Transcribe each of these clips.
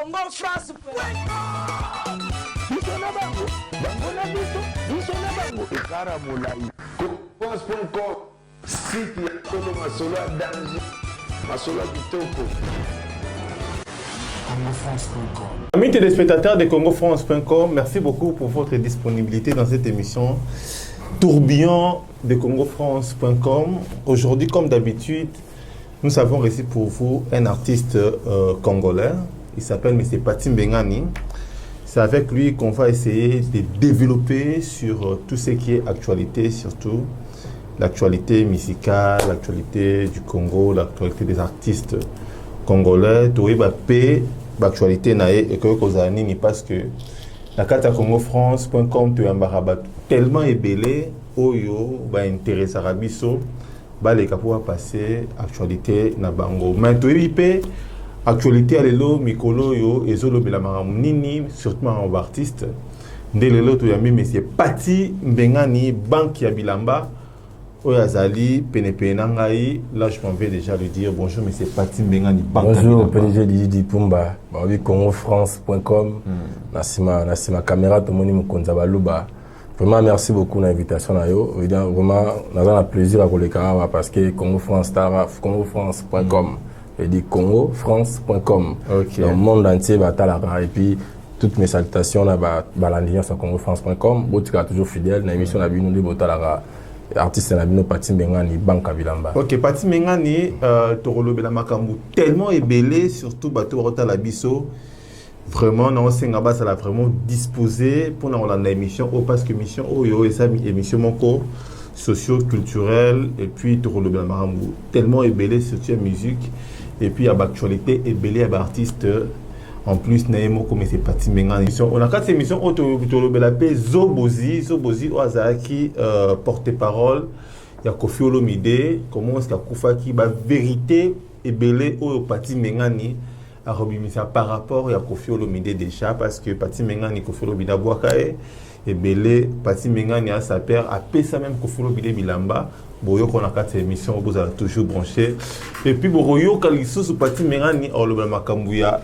Congo France. France.com, site ya Kolo Masolo à danger, Masolo Kitoko. Amis téléspectateurs de CongoFrance.com, merci beaucoup pour votre disponibilité dans cette émission Tourbillon de CongoFrance.com. Aujourd'hui, comme d'habitude, nous avons reçu pour vous un artiste congolais. Il s'appelle M. Paty Mbengani. C'est avec lui qu'on va essayer de développer sur tout ce qui est actualité, surtout l'actualité musicale, l'actualité du Congo, l'actualité des artistes congolais. Tout est l'actualité et que parce que la carte CongoFrance.com tellement ébélé, oyo va intéresser à biso, les pouvoir passer actualité na bango. Mais tout est actualité à l'élo mikolo yo ezolo bela nini surtout en artiste. Ndé l'élo tout yami monsieur Paty Mbengani banque ya Bilamba. Oyazali penepe nangai. Là je m'en vais déjà lui dire bonjour monsieur Paty Mbengani banque. Bonjour PDG Didi Pumba. Bah oui CongoFrance.com. Nasima caméra to moni mukonza baluba. Vraiment merci beaucoup l'invitation na yo. Vraiment on a un plaisir à coller parce que CongoFrance.com. Et dit CongoFrance.com. Okay. Dans le monde entier, et puis toutes mes salutations là, sur CongoFrance.com. Tu es toujours fidèle. Dans l'émission, nous avons artiste Paty Mbengani, Banque Bilamba. Ok, Paty Mbengani, Torolo Belamakambu, tellement ébélé, surtout Bato Rota Labiso. Vraiment, non, c'est un ça l'a vraiment disposé pour l'émission. Parce que l'émission, c'est une émission socio-culturelle. Et puis, Torolo Belamakambu, tellement ébélé, surtout la musique. Et puis, il y a l'actualité et belé à artiste. En plus, Naïmo, comme c'est Paty Mbengani. On a quatre émissions autour Zobozi, Oazaki, porte-parole. Il y a Kofi Olomide. Comment est-ce qu'il y a Koufa qui va vérité et belé au Paty Mbengani à Robimisa par rapport à Kofi Olomide déjà. Parce que Paty Mbengani, Kofi Olomide à Boakae. Et belé, Paty Mbengani à sa père. A ça même Kofi Olomide Bilamba. Boyo qu'on a quatre émissions, vous avez toujours branché. Et puis Boyo Kalisso sur Paty Mbengani, or le Makambuya,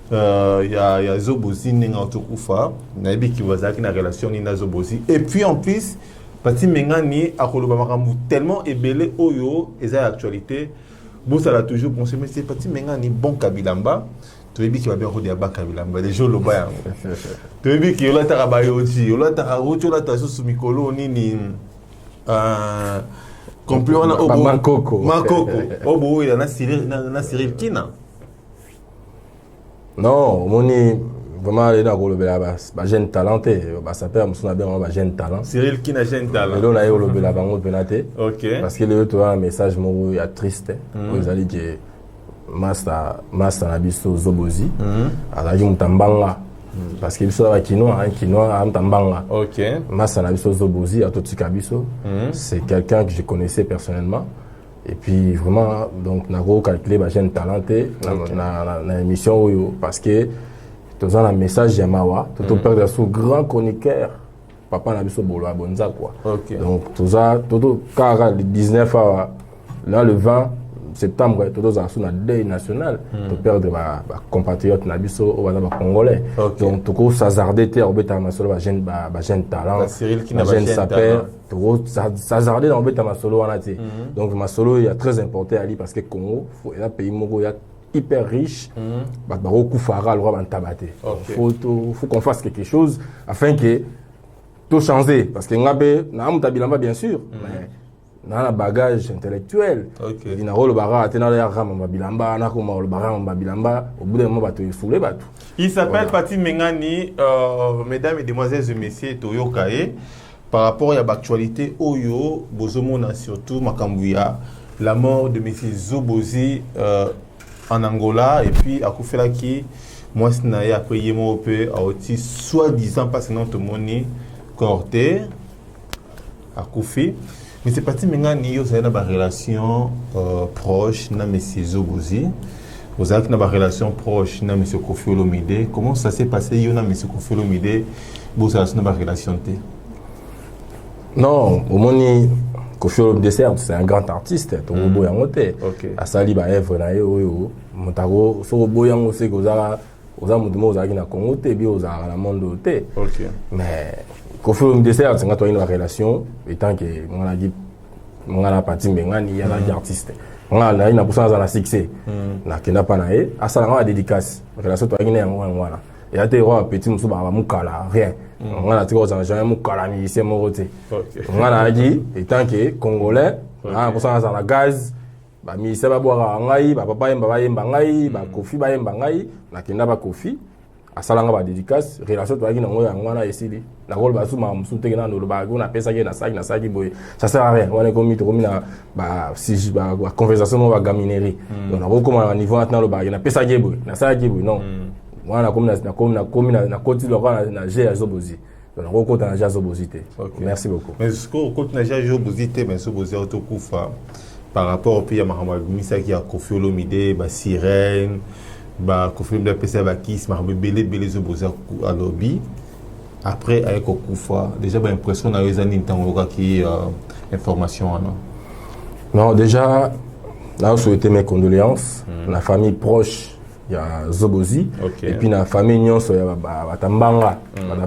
il y a Zobozi Nenga Otokufa, Nabi qui va avec une relation Nina Zobozi. Et puis en plus, Paty Mbengani a le Makambu tellement ébélé Oyo, et ça l'actualité. Bon, ça l'a toujours pensé, mais c'est Paty Mbengani bon Kabilamba. Tu veux dire qu'il va bien redire à Kabilamba, les jours le bain. Tu veux dire qu'il y a la Tarabayoji, il y a la Tararocho, la Tasso Sumikolo, Nini. Makoko. Il y a Cyril Kina. Non, moni vraiment il a un jeune talenté. Ça peut être un jeune talent. Cyril Kina jeune talent. Et là on a eu le bango penate. OK. Parce que le toi un message il y a triste. Vous allez dire master nabiso Zobozi. Alors il mutambanga. Parce que biso kinoa amtambanga. OK. Masana biso Zobozi Atotsikabiso. C'est quelqu'un que je connaissais personnellement. Et puis vraiment donc nako calculer ba jeune talenté na émission parce que tous un message Yamawa, tout perdre sous grand chroniqueur papa na biso bolo bonza quoi. OK. Donc tout car le 19 là le 20 septembre tous en sous na deuil national to perdre ma compatriote na biso au bana congolais. Donc tout ko s'hazarder te obeta masolo ba jeune talent Cyril qui n'a jeune sapeur tout s'hazarder dans obeta masolo wana te. Donc masolo il y a très important à lui parce que Congo il y a pays moko il y a hyper riche ba ko fara le roi bantabate. Faut qu'on fasse quelque chose afin que tout changer parce que ngabe na amutabilamba bien sûr mais dans un bagage intellectuel. Il a le barra, au bout d'un moment, il s'appelle Paty Mbengani, mesdames et demoiselles et messieurs, Toyokae. Par rapport à l'actualité, Oyo, Bozomona surtout, Makambuya, la mort de M. Zobozi en Angola, et puis à Koufelaki, moi, c'est Naya, après Yemo Ope, à Oti, soi-disant, parce que non, tout le monde est corté, à Koufi. Mais c'est Paty Mbengani, vous avez une relation proche avec M. Zobozi. Vous avez une relation proche avec M. Kofi Olomide. Comment ça s'est passé avec M. Kofi Olomide? Vous avez une relation? Non, au moins, Kofi Olomide, c'est un grand artiste. A sali ba œuvre na yo. Montaro, so boyango se kozala oza mutu mo ozalaki na Congo te bi ozalaka na monde te. OK. Mais Koffi Olomide c'est nga to une relation étant que ngana parti mbengani ya la artiste. Ngana ina poussa na succès. Na kenda pa na e asala nga dédicace. Relation to ngina yango ngwana. Ya te roi petit musu ba mukala rien. Ngana tiko za jamais mukala musicien mo roté. OK. Ngana agi étant que congolais, na poussa na la gaz ba musicien ba boira ngai ba papa yemba ngai ba Koffi ba yemba ngai na kenda ba Koffi. Asala nga ba dédicace relation to ngina ngo ya ngwana esili. Na rôle ba suma musu te na ndolo ba na pesa ke na saki boy. Ça sert à rien. On est comme na ba si ba conversation ba gaminerie. Donc na ko comme niveau maintenant le ba na pesa ke boy. Na saki boy non. Moi na comme na côté le na G à Zobozi. Donc na ko na G à Zobozi te. Merci beaucoup. Mais ce qu'on côté na G à Zobozi te mais Zobozi autokufa par rapport au pays Mahamad Misaki a Koffi Olomide ba Sirène ba Koffi Olomide pesa ba Kiss Mahamad belé Zobozi à lobby. Après avec Okufa déjà ba impression na ezani ntango qui information non déjà là je souhaite mes condoléances la famille proche il y a Zobozi et puis la famille nyonso ya batambanga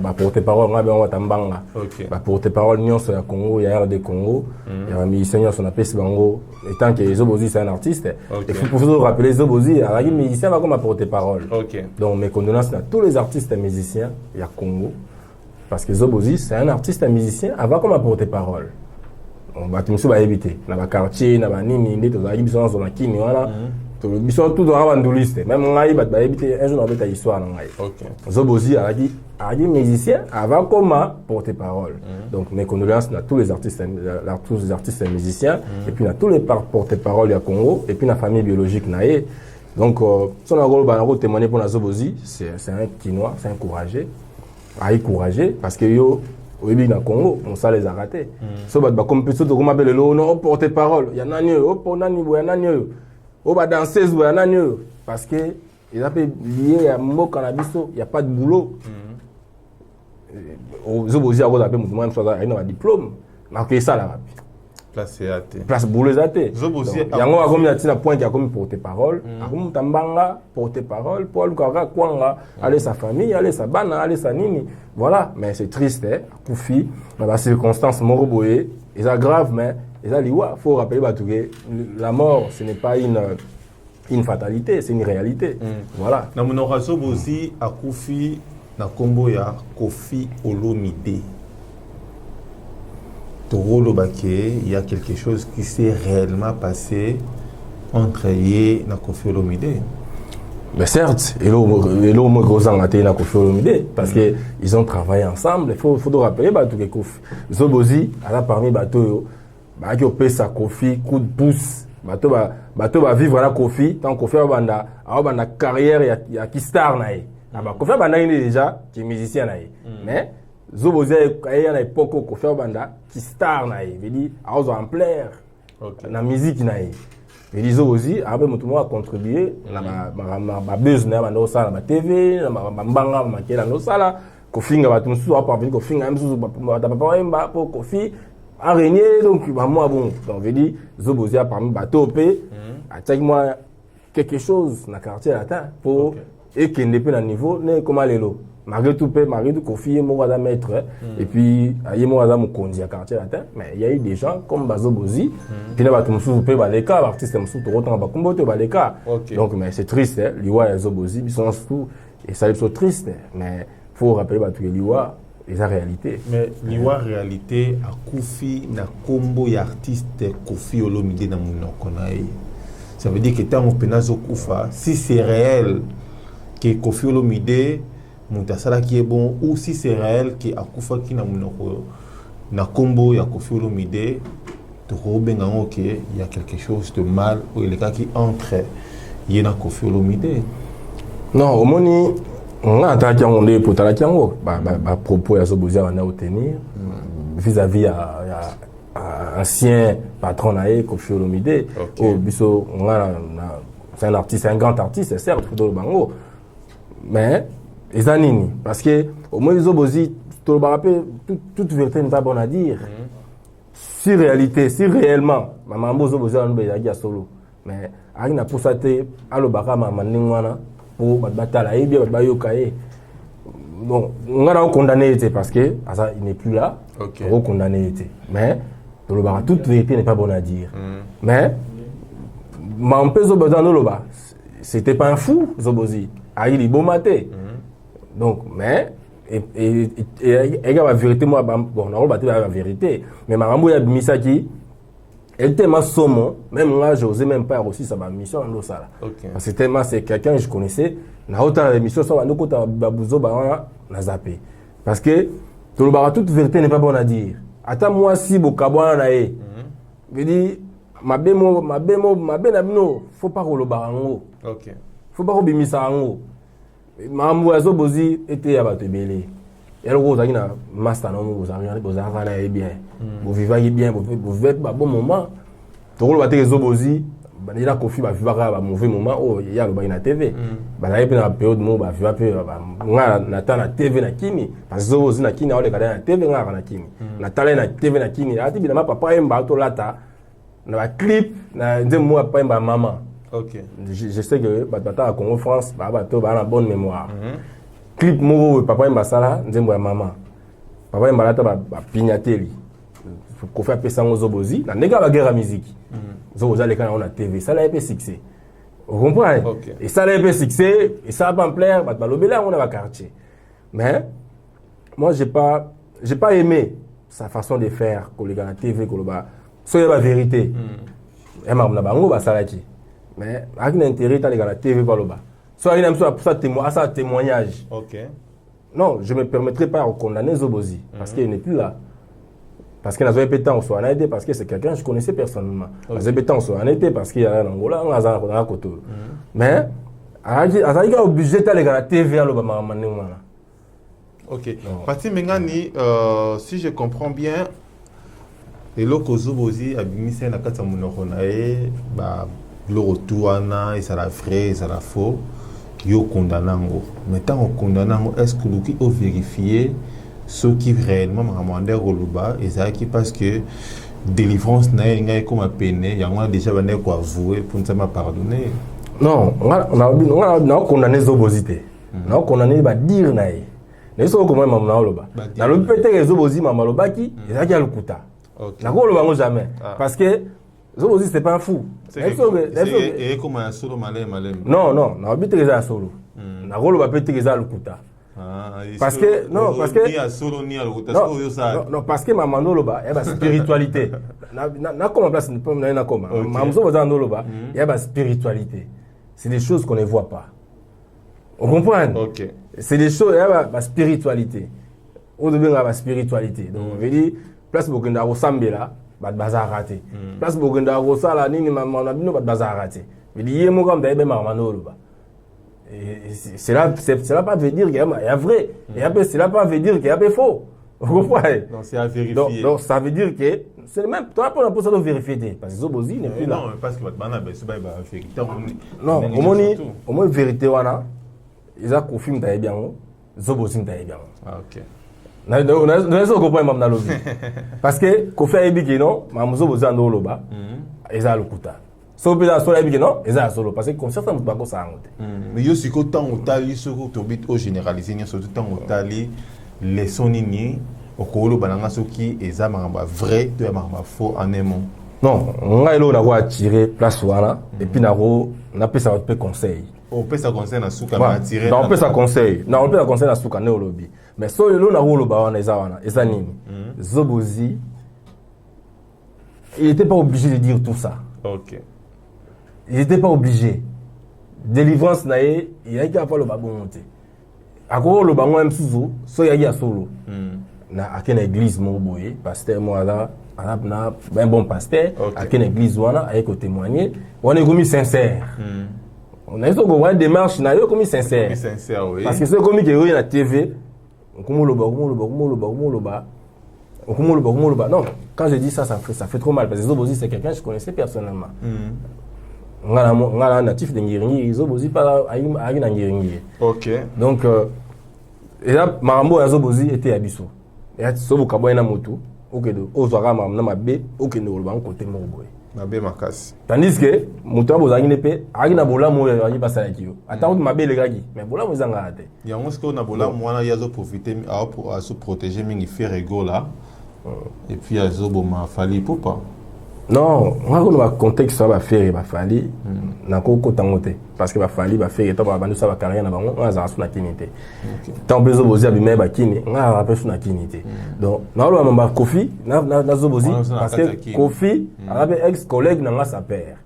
ba porte-parole nga ba batambanga ba porte-parole nyonso ya Congo ya RD Congo il y a musicien nyonso na pesi bango étant que Zobozi c'est un artiste il faut vous rappeler Zobozi a un musicien va comme porte-parole donc mes condoléances à tous les artistes et musiciens il y a Congo. Parce que Zobozi, c'est un artiste, un musicien, avant comme porte-parole. On va tout éviter. Dans le quartier, dans le nini, dans la Gibson, dans la Kini, voilà. Ils sont tous dans la bandoliste. Même on va éviter un jour dans cette histoire. Zobozi a dit musicien, avant comme porte-parole. Donc mes condoléances à tous les artistes et musiciens, et puis à tous les porte-parole du Congo, et puis la famille biologique naïe. Donc, si on a témoigné pour Zobozi, c'est un Kinois, c'est un courageux. À encourager parce que yo au début dans Congo on ça les a ratés so ba compétition de comment appelle le non porter parole il y en a mieux au pour nani il y en a mieux au ba danseuse il y en a mieux parce que ils appellent lié à mo cannabis il y a pas de boulot au Zobozi a appelé moi soit il a un diplôme marqué ça là place boulot athée Zobozi yango a comme na point qui a comme porte-parole a comme tambanga porte-parole Paul Kaka kwanga aller sa famille aller sa bana aller sa nini voilà mais c'est triste Koffi dans la circonstance moroboé et ça grave mais et ça liwa faut rappeler que la mort ce n'est pas une fatalité c'est une réalité voilà na monora Zobozi a Koffi na kombo ya Koffi Olomide. Il y a quelque chose qui s'est réellement passé entre Yé et Koffi Olomide. Mais certes, et là, Koffi Olomide parce qu'ils ont travaillé ensemble. Il faut rappeler que Zobozi, parmi Bato, qui ont sa Koffi, coup de pouce. Bato va vivre à Koffi, tant Koffi a une carrière, il y a qui star. Koffi est déjà qui est musicien. Mais Zobozi a une époque où Koffi qui star veut dire en plaire la musique veut dire Zobozi a contribué na buzz na sala na TV na mbanga makela no sala Koffi nga batu musu parvenir Koffi nga musu papa mba po Koffi a régné donc moi bon donc veut dire Zobozi a parmi bateau pe a tagi moi quelque chose na quartier latin pour et qui n'est pas à niveau ne comme lelo malgré tout Koffi est mort à mettre et puis il est mort à mon conduit à quartier latin mais il y a eu des gens comme Zobozi puis là tu me souviens pas les cas l'artiste me souviens autant pas comme les cas donc mais c'est triste liwa Zobozi ils sont tout et ça est triste mais faut rappeler que liwa est la réalité mais liwa réalité à Koffi na combo y artiste Koffi Olomide na monoko na ye ça veut dire que tant on penazo kufa si c'est réel que Koffi Olomide Montasala qui est bon ou si c'est réel qui a kufa qui na monoko na combo ya Koffi Olomide to robenga OK il y a quelque chose de mal ou les cas qui entre y na Koffi Olomide non au moni on a attaqué on est pour tala kiango ba propos ya Zobozi on a obtenir vis-à-vis à ancien patron naé Koffi Olomide au biso on a c'est un artiste un grand artiste certes pour le bango mais les anini parce que au moins Zobozi toute vérité n'est pas bonne à dire si réellement maman Zobozi a nous solo mais ari na poussaté allo baka mama ningwana pour batala et bien bayokaye. Donc on a condamné était parce que ça il n'est plus là. On condamné était. Mais le bar toute vérité n'est pas bonne à dire. Mais on peut Zobozi dans le bar. C'était pas un fou Zobozi. Ah il est bon maté. Donc mais et la vérité moi bon on va la vérité mais Marambo ya Misaki elle était ma somme même moi j'osais même pas aussi ça ma mission en ça parce que tellement c'est quelqu'un que je connaissais na autant l'émission ça va nous kota babuzo ba na zappé parce que tout le bar toute vérité n'est pas bonne à dire attends moi si bokabwana na e veut dire ma bemo no faut pas ko le barango faut pas ko bimisa ngo Marambo ya Zobozi était ya bato belé elle rose na master non vous avez bien vous vivez bien vous vivez pas bon moment to le bato Zobozi il a confié ba vivra ba mauvais moment oh il y a le ba na TV ba la pe na période mo ba vivra pe nga na ta na TV na kini parce que Zobozi na kini ole kada na TV nga na kini na tala na TV na kini ati bi na papa emba to lata na ba clip na nzemo pa emba maman. Je sais que Batata à Congo France, Bato a une bonne mémoire. Clip Mogo, papa et Masala, Nzembo maman. Papa et Malata, Pignateli. Faut faire passer en Zobozi. La néga la guerre à musique. Zobozi, les canaux on a TV. Ça l'a été succès. Vous comprenez? Et ça l'a été succès. Et ça va me plaire. L'obéla, on a un quartier. Mais, moi, j'ai pas aimé sa façon de faire. Que les gars à TV, que le bas. Soyez la vérité. Et ma bango, bah, ça l'a dit. Mais avec l'intérêt, tu as la TV par le bas. Soit il aime ça témoignage. Non, je ne me permettrai pas de condamner Zobozi parce qu'il n'est plus là. Parce qu'il n'a pas été en soi en été parce que c'est quelqu'un que je connaissais personnellement. Il n'a pas été en soi en été parce qu'il y a un Angola, on a un côté. Mais il est obligé de la TV à le bas. Ok. Pati Mengani, si je comprends bien, et là que Zobozi a mis ça dans la carte de le retour et ça la vrai et ça la faux yo condamnango maintenant on condamnango est-ce que nous qui ont vérifié ce qui réellement Maramandé Roluba et ça qui parce que délivrance n'a comme à peine il y a déjà venu quoi avouer pour nous m'a pardonner non on a condamné Zobozité on a condamné ba dire naï mais ça comment Maman Roluba dans le peut-être Zobozi Maman Roluba qui il a le kuta na Roluba jamais parce que Zobozi c'est pas un fou. Et comment un solo malem. Non, on habite les à solo. Na rolo va péter les à l'ukuta. Parce que ni à solo ni à l'ukuta. Non, parce que maman noloba, il y a spiritualité. Na comment place ne peut na comment. Maman Zobozi noloba, il y a spiritualité. C'est des choses qu'on ne voit pas. On comprend? OK. C'est des choses, il y a la spiritualité. On devient la spiritualité. Donc on veut dire place beaucoup na Sambela. Bazar raté. Place Bogenda Rosala, Nini Mamanabino, bazar raté. Mais il y a un mot comme d'ailleurs Mamanolo. Cela pas veut dire qu'il y a vrai. Et cela pas veut dire qu'il y a faux. Vous comprenez? Non, c'est à vérifier. Donc ça veut dire que c'est même. Toi, pour ça, de vérifier. Parce que Zobozi n'est plus là. Non, parce que votre banane, c'est pas vérité. Non, au moins, vérité, ils ont confirmé d'ailleurs bien. Zobozi d'ailleurs bien. Ah, ok. Parce que Kofi Ebiki non, Mamuzo Boza Ndoloba, Eza Lukuta. So pela sola Ebiki non, Eza solo parce que concert ça pas ça angote. Mais yo si ko tant otali so ko tobit au généraliser ni so tant otali les sonini okolo bananga soki eza mangamba vrai to mangamba faux en aimant. Non, on a là quoi tirer place wana et puis na pesa votre conseil. On peut ça conseil na souka na tirer. Non, on peut ça conseil. Non, on peut ça conseil na souka ne lobby. Mais so le na rolo ba wana eza nini. Zobozi il n'était pas obligé de dire tout ça. OK. Il n'était pas obligé. Délivrance naé, il y a qu'à faire le babon monter. Ako le bango même sous so ya solo. Na akena église mo boye, pasteur moi là, na ben bon pasteur, akena église wana avec témoigner, on est comme sincère. On a eso go démarche na yo comme sincère. Sincère oui. Parce que c'est comme que yo na TV, comment le ba. Non, quand je dis ça fait trop mal parce que Zobozi c'est quelqu'un que je connaissais personnellement. On a un natif de Ngiringi, Zobozi pas à Ngiringi. OK. Donc et là Marambo et Zobozi étaient à Bissau. Et là Sobo Kaboy na moto, OK de Ozwara Mamna Mabe, OK de Olban côté Morboy. Mabe makasi. Tandis que moto bozangi nepe aki na bola mo ya pas ça ki yo. Attends mabe le gaki mais bola mo zanga ate. Ya ngo siko na bola mwana yazo profiter à se protéger mingi faire ego là. Et puis yazo boma fali popa. Non, moi on va contexte ça va faire ba fali na ko tangote parce que ba fali ba faire to ba bandu ça ba carrière na bango on za suna kinité. Tant bezo bozi abi ba kini nga rappelle suna kinité. Donc na lo ba Kofi na zo bozi parce que Kofi arabe ex collègue na nga sa père.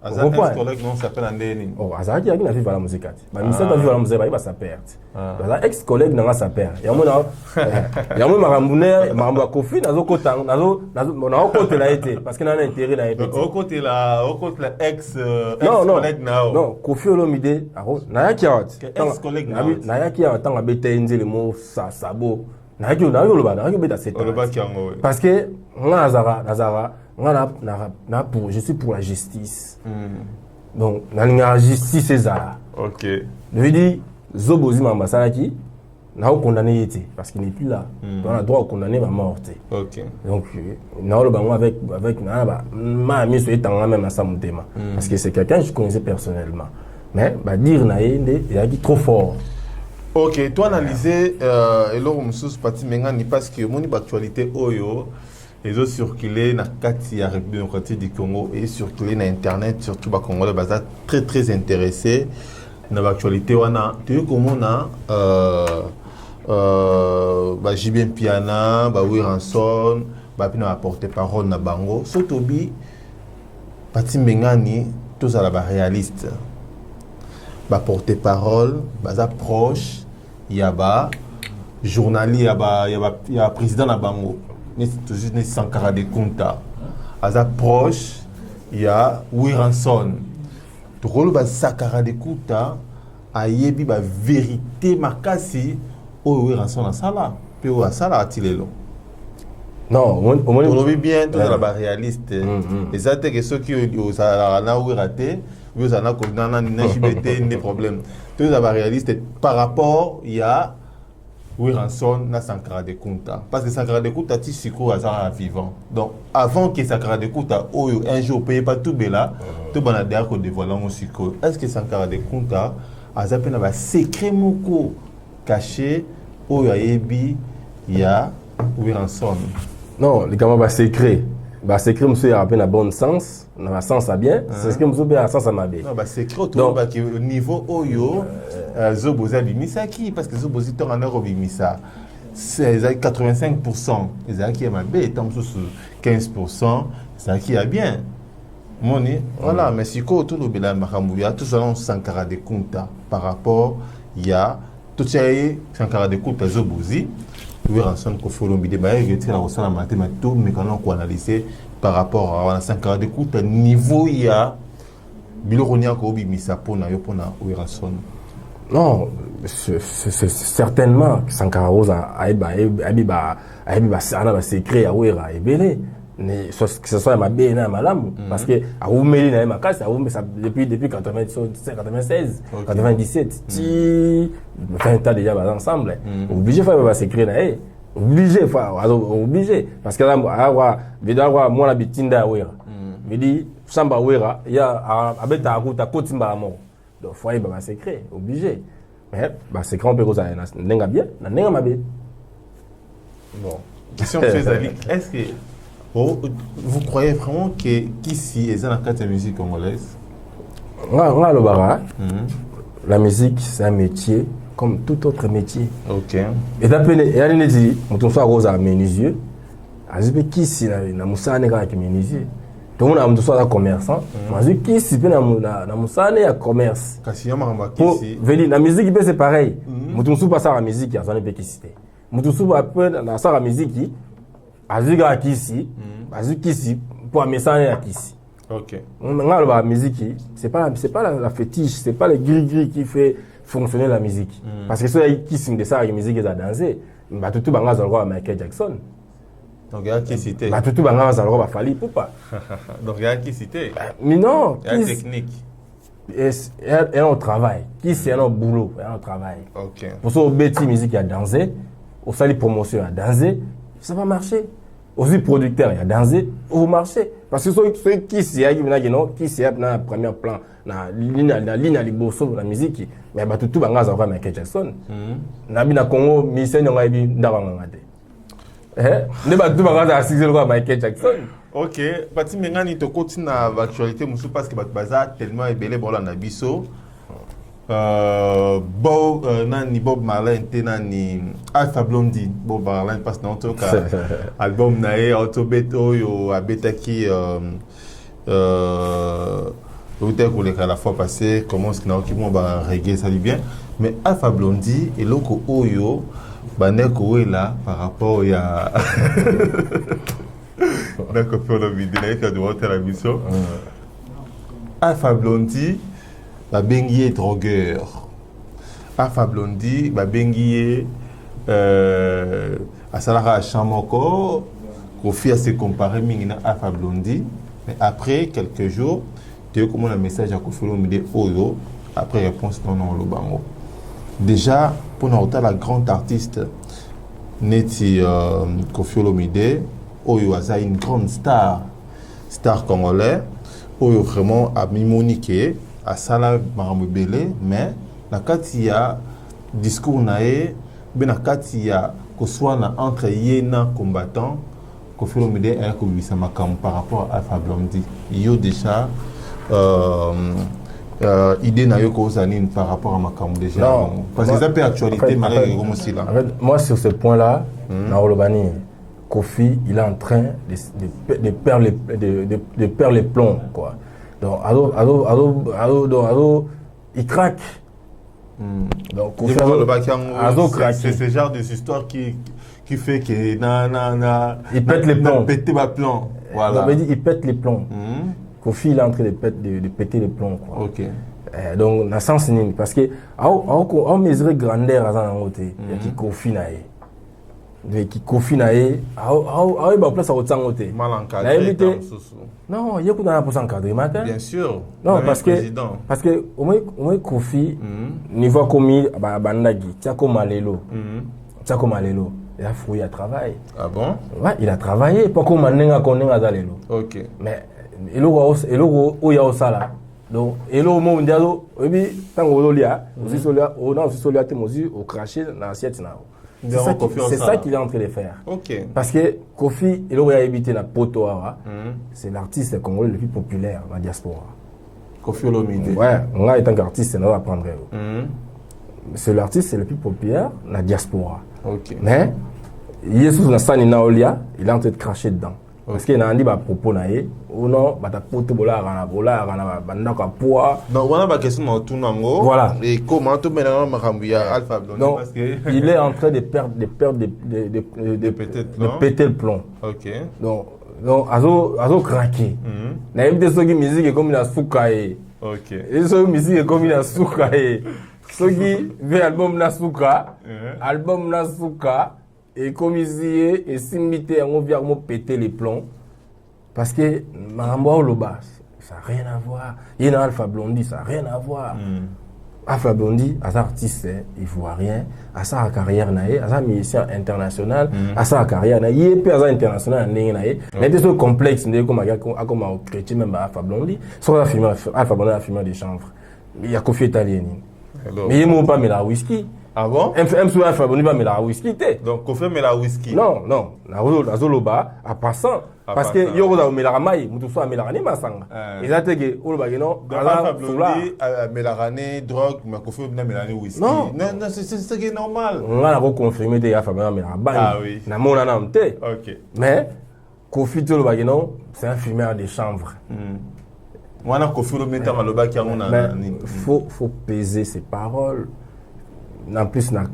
Azan ex collègue non s'appelle Andeni. Oh azaki aki na vivre la musique ati. Ba misa ta vivre la musique ba sa père. Ba ex collègue na nga sa père. Ya mo marambu Kofi na zo kotang na côté la été parce que na intérêt na été. Au côté la ex collègue na. Non, Kofi Olomide na yaki out. Ex collègue na yaki out tanga bete nzeli mo sabo. Na yaki beta c'est. Parce que je suis pour la justice. Donc, la justice c'est ça. Ok. Je veux dire, Zobozi Mambasanaki, n'a pas condamné parce qu'il n'est plus là. On a le droit de condamner ma mort. Ok. Donc, n'a pas le droit avec ma amie sur étant même à ça mon thème. Parce que c'est quelqu'un que je connaissais personnellement. Mais, dire il est trop fort. Ok, toi analyser et là on se parti mengani parce que mon actualité oyo les autres circulé na kati ya République démocratique du Congo et circulé na internet surtout ba Congolais baza très intéressé na actualité wana tu comment na ba Jibien Piana ba Wiranson ba pina apporter parole na bango sotobi parti mengani tous à la réaliste ba porter parole baza proche il y a ba journaliste il y a président na bango ni toujours ni Sankara de Kunta baza proche il y a Wiranson to rôle ba Sankara de Kunta ayebi ba vérité makasi o Wiranson na sala pe o sala atilelo. Non, on vit bien tout la réaliste et ça que ceux qui au sala na ou raté vous en avez des problèmes. Tout ça va réaliste par rapport il y a Wiranson na Sankara de Kunta parce que Sankara de Kunta ti siko azara vivant. Donc avant que Sankara de Kunta un jour paye pas tout bela tout banader ko dévoiler mon siko. Est-ce que Sankara de Kunta azapena ba secret moko caché oyo ayebi il y a Wiranson? Non, les gamins ba secret. Bah secret monsieur a un bon sens, dans le sens à bien, c'est ce que monsieur a sens à ma bien. Non bah secret autour bah au niveau oyo Zoboza bimisaki parce que Zobozi ton en euro bimisa. C'est 85%, les qui est ma bé tant sous 15%, c'est qui a bien. Moni, voilà, mais si quoi autour de Bela Makamouya, tout ça on Sankara de Kunta par rapport il y a tout ça Sankara de Kunta Zobozi. Wiranson ko follow bi débat et retire la la mathématique mais quand on analyser par rapport à Sankara de Kunta niveau il y a bilonia ko bi misa pona yo pona Wiranson. Non, c'est certainement Sankara Rosa abiba sana ba secret à Wira et belé mais que ce soit ma bena malam parce que a oumeli na ma casse a oumé ça depuis 96 97 ti 20 ans déjà ensemble obligé faire ba secret na obligé parce que là moi la bitinda Wira me dit samba Wira ya abeta akuta kotimba mo donc faut ba secret obligé mais ba secret on peut ça nenga bien na nenga mabe. Bon question très est-ce que vous croyez vraiment que qu'ici est dans la musique congolaise? La musique c'est un métier comme tout autre métier. Ok. Et d'après il y a une dit on soit rose à menuisier. Azibe qu'ici na musane ka ki menuisier. Tout le monde soit commerçant. Mais qu'ici pe na musane ya commerce. Kasi ya mama qu'ici. Veli la musique c'est pareil. Mutu sou pas ça la musique ya zone pe qu'ici. Mutu sou après na ça la musique aziga kisi kisi pour message à kisi. OK. Maintenant la musique c'est pas la fétiche, c'est pas le gris qui fait fonctionner la musique parce que ceux qui signent de ça la musique est à danser bah tout banga za roi Michael Jackson. Donc il y a qui cité. Bah tout banga za roi Fally Ipupa. Donc il y a qui cité. Mais non, il y a technique. Et un travail. Qui c'est un boulot, un travail. OK. Pour ça au bêtis musique à danser, au sali promotion à danser, ça va marcher. aussi producteur il y a dansé au marché parce que ceux qui s'y non qui s'y na premier plan na ligne liboso la musique mais ba tout banga za Michael Jackson na bina Congo mission nga bi ndabanga ngade ne ba tout banga za asixer le Michael Jackson. Ok, Pati Mengani to continue na actualité musu parce que baza tellement ébélé bola na biso. Nani Bob Marley te nani Alpha Blondy Bob Marley parce que notre album nae autobeto yo abetaki peut-être que la fois passée commence que qui bon ba reggae ça dit bien mais Alpha Blondy et loko oyo baneko là par rapport à d'accord pour le vidéo que de la mission Alpha Blondy ba bengi drogueur Alpha Blondy ba bengi asalaka chamoko Kofi a se comparé mingina Alpha Blondy mais après quelques jours tu as comme un message à Kofi Olomide Oyo après réponse non le bango déjà pour nous la grande artiste neti Kofi Olomide Oyo a une grande star congolais Oyo vraiment a mimoniqué à sala maramubele mais na kati ya discours nae ben na kati ya ko soit na entre yena combattant Kofi Olomide a ko bisa makam par rapport à Alpha Blondy yo déjà idée na yo ko zanine par rapport à makam déjà non, parce que ça peut actualité malgré comme aussi là moi sur ce point là na Olobani Kofi il est en train de perdre les plombs quoi. Donc, il craque. Donc, c'est ce genre d'histoire qui fait que il pète les plombs. Voilà. Il pète les plombs. Kofi il est en train de péter les plombs. Quoi. Ok. Donc, dans le sens parce que on mesure grandeur à un côté. Il y a qui Kofi nae. Qui Kofi nae. Il va place à autre côté. Mal encadré. Non, il y a beaucoup pour s'encadrer matin. Bien sûr. Non, parce que au moins Kofi niveau commis bandagi, Tiako Malelo. Tiako Malelo, il a fouillé à travail. Ah bon? Ouais, il a travaillé pour qu'on manenga konenga zalelo. OK. Mais elo o ya osala. Donc elo mo ndialo, obi tango lolia, aussi solia, on a aussi solia te mozi au cracher dans l'assiette na. C'est ça qu'il est en train de faire. Okay. Parce que Kofi, il aurait habité dans Poto, c'est l'artiste congolais le plus populaire dans la diaspora. Kofi Olomide. Ouais, moi, étant qu'artiste, on va apprendre. C'est l'artiste le plus populaire dans la diaspora. Okay. Mais, il est sous la scène, il est en train de cracher dedans. Parce qu'il y a un propos ou non, ta poto bola bandaka poids. Donc on a ma question tout nango. Voilà. Et comment tout maintenant makambuya Alpha Blondy donc parce que il est en train de péter le plomb. OK. Donc azo craquer. Na yebite soki musique comme la soukae. OK. Et soki musique comme la soukae. Soki ve album na souka, album na souka. Et comme ici, et s'imiter on vient péter les plombs. Parce que Marambo Loba, ça n'a rien à voir. Il y a Alpha Blondy, ça n'a rien à voir. Alpha Blondy, à sa artiste, il ne voit rien. À sa carrière, à sa musicien international, à sa carrière, il y a pas international, mais des choses complexes, comme un chrétien, même Alpha Blondy, soit Alpha Blondy a filmé des chanvres. Il y a Kofi italien. Mais il ne pas mis la whisky. Ah bon? Alpha Blondy va mettre la whisky. Donc, Kofi met la whisky. Non. La Zoloba, à passant. Parce que il y a un mélaramaï, tout ça, mélarane, masanga. Et ça, c'est que, non. Alpha Blondy, mélarane, drogue, mais Kofi met mélarane whisky. Non, c'est ce qui est normal. On a reconfirmé que Alpha Blondy mélarane. Ah oui. Na mon anamte. OK. Mais, Kofi, c'est un fumeur de chanvre. Moi, on a Kofi le mettre dans le bac, faut peser ses paroles. En plus na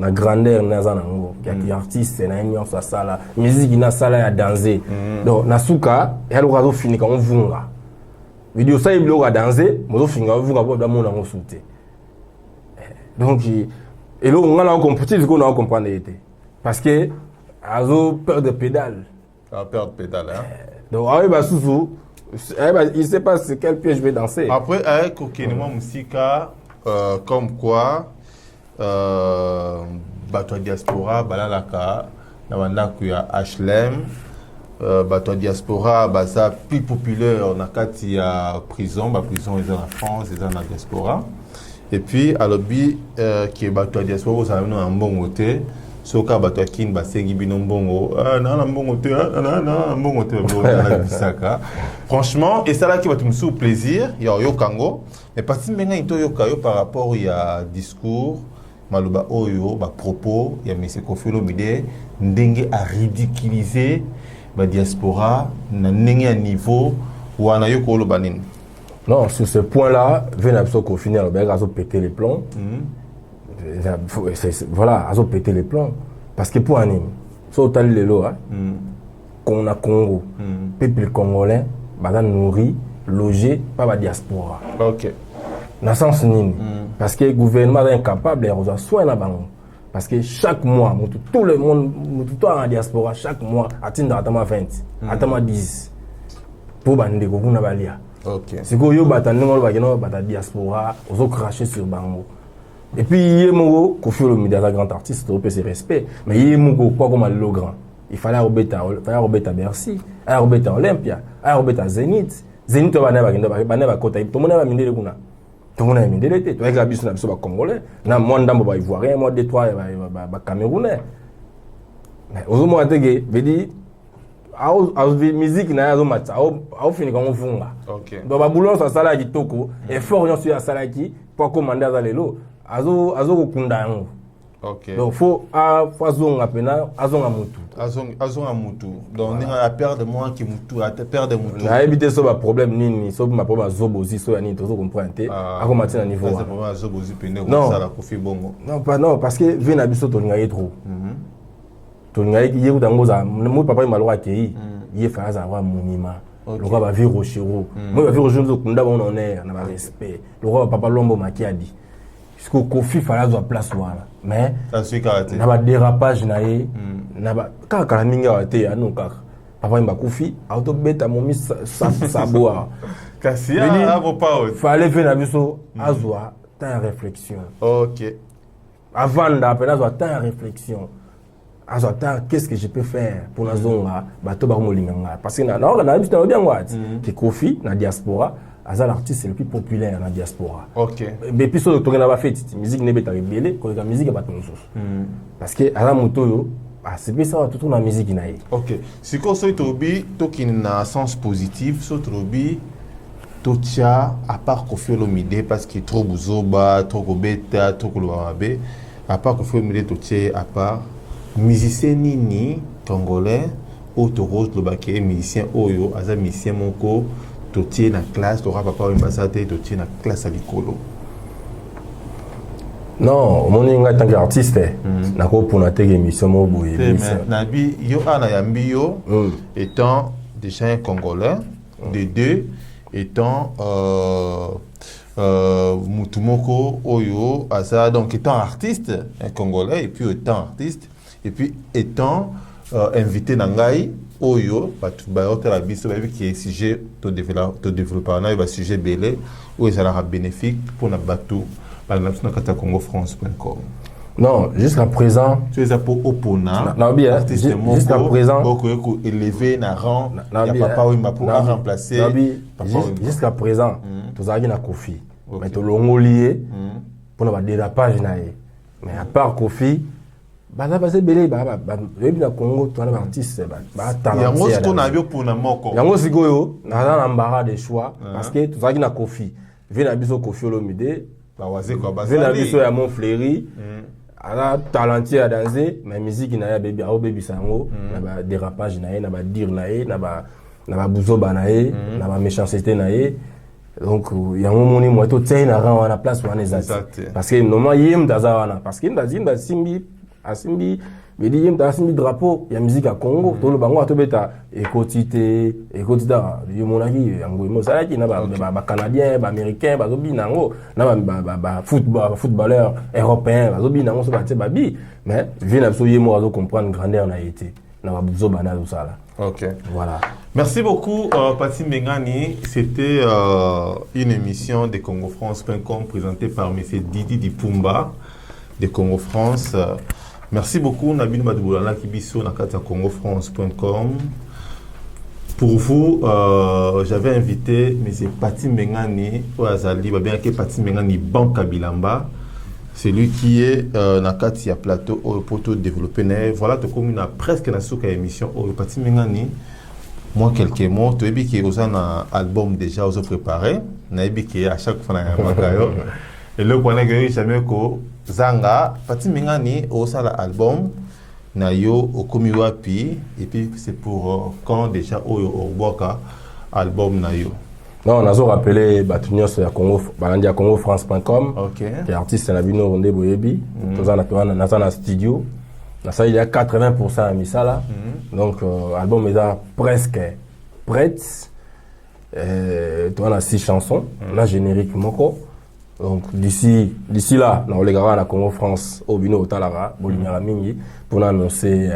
grandeur na zanango qui artiste na nyonso asala musique na sala ya danser donc na suka ya lokazo fini ka on vunga vidéo ça il bloque à danser mozo finga vunga bo da mona ngo souté donc et là on a compris ce qu'on a comprendre était parce que azo peur de pédale donc ah bah sousou il sait pas c'est quel pied je vais danser après avec aucunement musica comme quoi bato diaspora balalaka na bandako ya HLM bato diaspora baza plus populaire na kati ya prison prison eza na France eza na diaspora et puis alobi qui bato diaspora ça na mbongo te soka bato kin basengi bino mbongo na mbongo te na mbongo te na bisaka franchement et ça là qui va te me sou plaisir yo kango mais parti menga ito yo kayo par rapport ya discours maloba oyo ba propos ya monsieur Koffi Olomide ndenge a ridiculiser ba diaspora na ndenge à niveau wana yo ko loba nini. Non, sur ce point-là, Venabso Koffi Olomide a pété les plombs. Voilà, a pété les plombs parce que pour anime, so tali lelo qu'on a Congo, peuple congolais, badan nourri, logé par la diaspora. OK. Dans sens nini parce que le gouvernement est incapable de reçoit soin na bango. Parce que chaque mois, tout le monde, tout en diaspora, chaque mois, atteint atama 20, atama 10. Pour bande ko kuna balia. OK. C'est que yo batandi ngolo bakeno bata diaspora, ozo cracher sur bango. Et puis Yemoko, Koffi Olomide est un grand artiste, il a ses respects. Mais Yemoko, quoi comme le grand, il fallait remettre à Bercy, à remettre à Olympia, à remettre à Zénith. Zénith, on va pas côté. Tout le monde va miner le gouna. Tout le monde va miner le thé. Tu vois que la bise n'a pas congolais. N'a moins d'ambo va ivoirien, moins de trois va camerounais. Mais aux hommes à tege, veut dire, à musique n'a pas match, à finir comme on fait là. OK. Donc, baboulon ça sala qui toko, effort yon sur la sala qui, pour commander dans les lots. Azo kunda yango. OK. Donc faut azonga pena azonga mutu. Azonga mutu. Donc on a perdre moi qui mutu, a perdre mutu. Na éviter so ba problème nini, so ma problème zobozi so yani to comprendre te. Ako matina niveau. C'est problème zobozi pene ko ça la Koffi bongo. Non parce que vena biso to ngai trop. To ngai ki yeku dango za mo papa malwa kei. Ye fa za wa monima. Le roi va vivre au chiro. Moi va vivre au chiro kunda bon honneur, na ba respect. Le roi papa Lombo Makiadi. Parce que Koffi fallait à place voilà mais na ba dérapage naé na ba kaka minga waté ya non kaka papa mba Koffi auto beta momi sa boa kasi a vos pas fallait faire na biso azwa temps réflexion. OK. Avant d'après azwa temps réflexion azwa temps qu'est-ce que je peux faire pour la zonga bato ba molinganga parce que na biso bien ngwati que Koffi na diaspora Aza l'artiste le plus populaire dans la diaspora. OK. Mais puis sur le tour n'a fait musique n'est pas rebelle, quand la musique est pas tout parce que à la moto c'est bien ça tout la musique naïe. OK. Si quoi soit tobi to qui na sens positif, so tobi to tia à part Koffi Olomide parce qu'il trop buzoba, trop beta, trop loabe, à part Koffi Olomide to tia à part musicien nini congolais auto rose le baké musicien oyo aza musicien moko to tie na classe to papa ambassadeur to tie na classe à l'école. Non, mon en tant qu'artiste, na ko pour na tege émission mo boye. Nabi yo ana yambi yo étant déjà un Congolais, de deux étant Mutumoko Oyo, asa donc étant artiste, un Congolais et puis étant artiste et puis étant invité Nangai Oyo, la biso qui est sujet de développement, il va sujet belé où il sera bénéfique pour notre bateau par exemple sur congofrance.com. Non, jusqu'à présent, tu es pour opponent, jusqu'à présent, beaucoup élevé na rang, il n'y a pas où pour remplacer. Jusqu'à présent, tu as na Koffi, mais tu l'as lié pour le dérapage naé. Mais à part Koffi, bah là c'est belé na Congo tu as un artiste talent yango siko na bio pour na moko yango siko yo na embarras de choix parce que tu as na Koffi vient na biso Koffi Olomide ba waze kwa bazali vient na biso ya Montfleury ala talentier à danser mais musique na ya baby au baby sango na ba dérapage na ye na ba dire na ye na ba buzoba na ye na ba méchanceté na ye donc yango moni moi to tsaina na rang na place wana ezati parce que normalement yem dazawana parce que ndazimba simbi asimbi veut dire asimbi drapeau ya musique à Congo to le bango to beta ekotita yo monaki yango mosalaki na ba canadien ba américain ba zobi nango na ba footballeur européen ba zobi nango so ba tse babi mais vient absolument yemo azo comprendre grandeur na été na ba buzo bana tout ça là. OK. Voilà. Merci beaucoup Pati Mengani, c'était une émission de congofrance.com présentée par monsieur Didi Dipumba de Congo France. Merci beaucoup Nabino Madouboulana Kibiso na kata congofrance.com. Pour vous, j'avais invité M. Pati Mengani, ou Azali, bien que Pati Mengani Banka Bilamba, celui qui est Nakati à plateau pour tout développer. Voilà, tu comme une presque une émission. Pati Mengani, moi quelques mots, tu as dit qu'il y a un album déjà préparé, tu as dit qu'il y a à chaque fois un magayo. Et le point est que jamais que Zanga, Pati Mengani, au sein de l'album. Nayo Okomiwapi et puis c'est pour quand déjà au Boka album Nayo. Non, on a rappelé Batunion sur Congo, Balandia Congo France.com. OK. Qui est artiste à la Bino Ronde Boyebi. Tout ça dans un studio. Là ça il y a 80% à Misala. Donc album est presque prête. Tu as 6 chansons, la générique moko. Donc d'ici là, on les gars à la Congo France au Bino Talara, Bolivia Mingi pour annoncer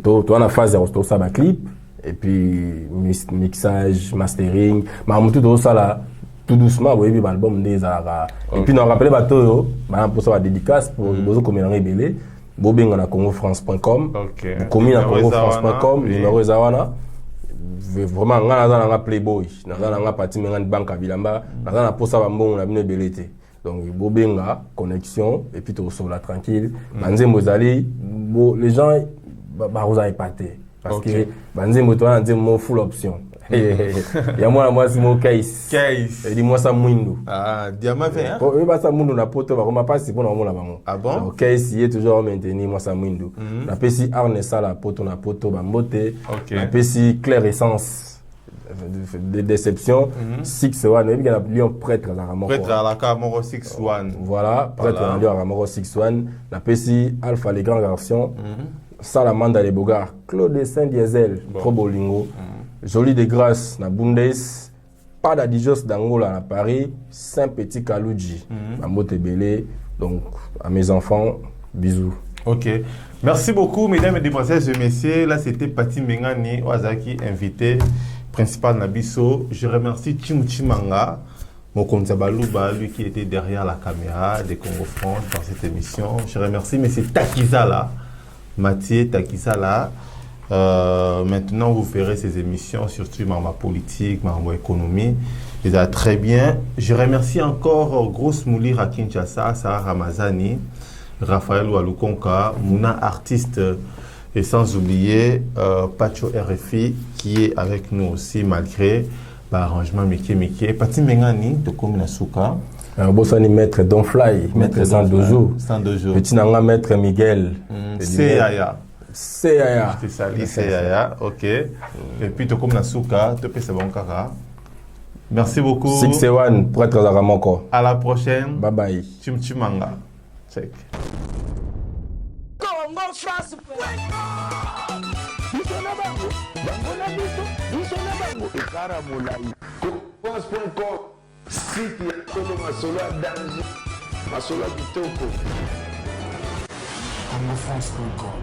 toi la phase de ça clip et puis mixage, mastering, mais tout ça là tout doucement vous voyez l'album des Zara. Et puis on rappelle bateau pour ça dédicace pour bozo comme on belé bobeng na congofrance.com. OK. Comme na congofrance.com, numéro Zawana. Vraiment nga na playboy na Pati Mengani Banka Bilamba na posa ba mbongo na bino belete donc bobenga connexion et puis tout sur la tranquille banzembo zali les gens ba vous épaté parce que banzembo to na nzembo full option ya moi c'est mon case et dis moi ça mwindo diamant vert oui ba ça mwindo na poto ba koma passe pour na mona bango bon case y est toujours maintenir moi ça mwindo na pesi arne ça la poto na poto ba mbote na pesi clair essence de déception 6-1 et bien lion prêtre à la Ramoro 6-1 voilà prêtre à la Ramoro 6-1 na pesi alpha les grands garçons Salamanda les Bogards Claude Saint Diesel trop bolingo Joli de grâce na Bundes, pas d'Adijos d'Angola à Paris, Saint-Petit Kalouji, à Motebele. Donc, à mes enfants, bisous. OK. Merci beaucoup, mesdames et demoiselles et messieurs. Là, c'était Pati Mengani Ozaki, invité principal Nabiso. Je remercie Chimanga, Mokonza Balouba, lui qui était derrière la caméra des Congo France dans cette émission. Je remercie M. Takizala, Mathieu Takizala. Maintenant, vous verrez ces émissions, surtout ma politique, ma économie. Et ça, très bien. Je remercie encore Grosse Moulir à Kinshasa, Sarah Ramazani, Raphaël Walukonka, Mouna artiste, et sans oublier Pacho RFI qui est avec nous aussi malgré l'arrangement Mickey. Pati Mengani, de Kominasuka. Bossani maître Donfly, maître Sandojo. Petit nanga maître Miguel. C'est Yaya. C'est Yaya, OK. Et puis, tu comme Nasuka, tu peux bon kaka. Merci beaucoup. 6-1 pour être à Ramoko. À la prochaine. Bye bye. Chimchimanga. Check. Congo France. France.com site ya Kolo Masolo danger Masolo kitoko CongoFrance.com